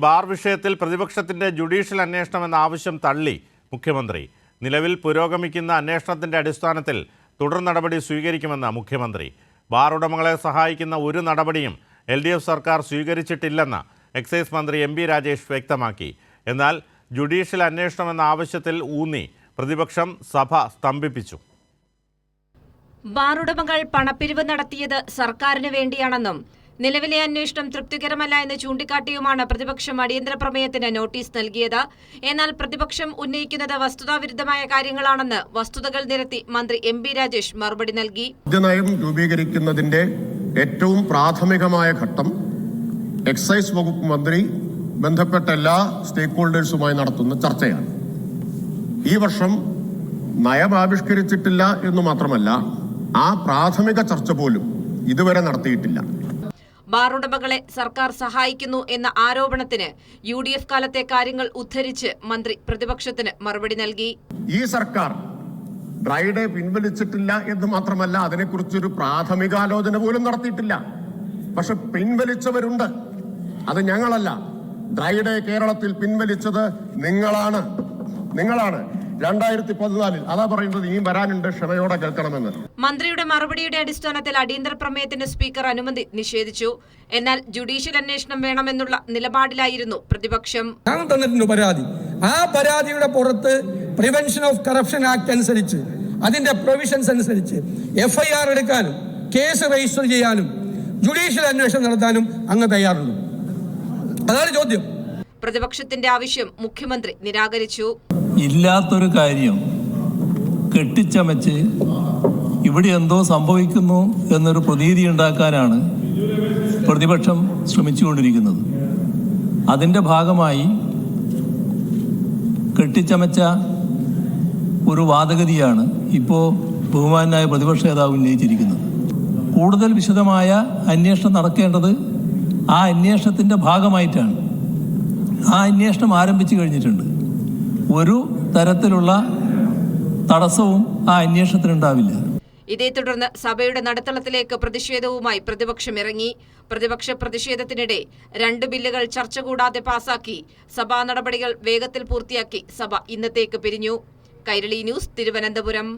Bar വിഷയത്തിൽ പ്രതിപക്ഷത്തിന്റെ judicial അന്വേഷണം എന്ന ആവശ്യം തള്ളി മുഖ്യമന്ത്രി. നിലവിൽ പുരോഗമിക്കുന്ന അന്വേഷണത്തിന്റെ അടിസ്ഥാനത്തിൽ തുടർ നടപടി സ്വീകരിക്കുമെന്ന് മുഖ്യമന്ത്രി. ബാർ ഉടമകളെ സഹായിക്കുന്ന ഒരു നടപടിയും LDF സർക്കാർ സ്വീകരിച്ചിട്ടില്ലെന്ന് എക്സൈസ് മന്ത്രി MP രാജേഷ് വ്യക്തമാക്കി. എന്നാൽ ജുഡീഷ്യൽ അന്വേഷണം എന്ന ആവശ്യത്തിൽ ഊന്നി പ്രതിപക്ഷം സഭ സ്തംഭിപ്പിച്ചു. ബാർ ഉടമകൾ പണപ്പിരിവ് നടത്തിയത് സർക്കാരിന് വേണ്ടിയാണെന്നും നിലവിലെ അന്വേഷണം തൃപ്തികരമല്ല എന്ന് ചൂണ്ടിക്കാട്ടിയുമാണ് പ്രതിപക്ഷം അടിയന്തര പ്രമേയത്തിന് നോട്ടീസ് നൽകിയത്. എന്നാൽ പ്രതിപക്ഷം ഉന്നയിക്കുന്നത് വസ്തുതാവിരുദ്ധമായ കാര്യങ്ങളാണെന്ന് വസ്തുതകൾ നിരത്തി മന്ത്രി MP രാജേഷ് മറുപടി നൽകി. നയം രൂപീകരിക്കുന്നതിന്റെ ഏറ്റവും പ്രാഥമികമായ ഘട്ടം എക്സൈസ് വകുപ്പ് മന്ത്രി ബന്ധപ്പെട്ട എല്ലാ സ്റ്റേക്ക് ഹോൾഡേഴ്സുമായി നടത്തുന്ന ചർച്ചയാണ്. ഈ വർഷം നയം ആവിഷ്കരിച്ചിട്ടില്ല എന്ന് മാത്രമല്ല, ആ പ്രാഥമിക ചർച്ച പോലും ഇതുവരെ നടത്തിയിട്ടില്ല. ബാർ ഉടമകളെ സർക്കാർ സഹായിക്കുന്നു എന്ന ആരോപണത്തിന് UDF കാലത്തെ കാര്യങ്ങൾ ഉദ്ധരിച്ച് മന്ത്രി പ്രതിപക്ഷത്തിന് മറുപടി നൽകി. ഈ സർക്കാർ ഡ്രൈ ഡേ പിൻവലിച്ചിട്ടില്ല എന്ന് മാത്രമല്ല, അതിനെക്കുറിച്ചൊരു പ്രാഥമികാലോചന പോലും നടത്തിയിട്ടില്ല. പക്ഷെ പിൻവലിച്ചവരുണ്ട്, അത് ഞങ്ങളല്ല. ഡ്രൈ ഡേ കേരളത്തിൽ പിൻവലിച്ചത് നിങ്ങളാണ്. 2014 അതാ പറയുന്നത്. ഇനിയും വരാനുണ്ട്, ക്ഷമയോടെ കേൾക്കണമെന്ന്. മന്ത്രിയുടെ മറുപടിയുടെ അടിസ്ഥാനത്തിൽ അടിയന്തര പ്രമേയത്തിന് സ്പീക്കർ അനുമതി നിഷേധിച്ചു. എന്നാൽ ജുഡീഷ്യൽ അന്വേഷണം വേണമെന്നുള്ള നിലപാടിലായിരുന്നു പ്രതിപക്ഷം. പരാതി, ആ പരാതിയുടെ പുറത്ത് പ്രിവെൻഷൻ ഓഫ് കറപ്ഷൻ ആക്ട് അനുസരിച്ച്, അതിന്റെ പ്രൊവിഷൻസ് അനുസരിച്ച് FIR എടുക്കാനും കേസ് രജിസ്റ്റർ ചെയ്യാനും ജുഡീഷ്യൽ അന്വേഷണം നടത്താനും അങ്ങ് തയ്യാറുണ്ട്. അതാണ് ചോദ്യം. പ്രതിപക്ഷത്തിന്റെ ആവശ്യം മുഖ്യമന്ത്രി നിരാകരിച്ചു. ഇല്ലാത്തൊരു കാര്യം കെട്ടിച്ചമച്ച് ഇവിടെ എന്തോ സംഭവിക്കുന്നു എന്നൊരു പ്രതീതി ഉണ്ടാക്കാനാണ് പ്രതിപക്ഷം ശ്രമിച്ചുകൊണ്ടിരിക്കുന്നത്. അതിൻ്റെ ഭാഗമായി കെട്ടിച്ചമച്ച ഒരു വാദഗതിയാണ് ഇപ്പോൾ ബഹുമാനായ പ്രതിപക്ഷ നേതാവ് ഉന്നയിച്ചിരിക്കുന്നത്. കൂടുതൽ വിശദമായ അന്വേഷണം നടക്കേണ്ടത് ആ അന്വേഷണത്തിൻ്റെ ഭാഗമായിട്ടാണ്. ആ അന്വേഷണം ആരംഭിച്ചു കഴിഞ്ഞിട്ടുണ്ട്. ഒരു തരത്തിലുള്ള തടസ്സവും ആ അന്വേഷണത്തിനുണ്ടാവില്ല. ഇതേ തുടർന്ന് സഭയുടെ നടുത്തളത്തിലേക്ക് പ്രതിഷേധവുമായി പ്രതിപക്ഷം ഇറങ്ങി. പ്രതിപക്ഷ പ്രതിഷേധത്തിനിടെ 2 ബില്ലുകൾ ചർച്ച കൂടാതെ പാസാക്കി. സഭാ നടപടികൾ വേഗത്തിൽ പൂർത്തിയാക്കി സഭ ഇന്നത്തേക്ക് പിരിഞ്ഞു. കൈരളി ന്യൂസ്, തിരുവനന്തപുരം.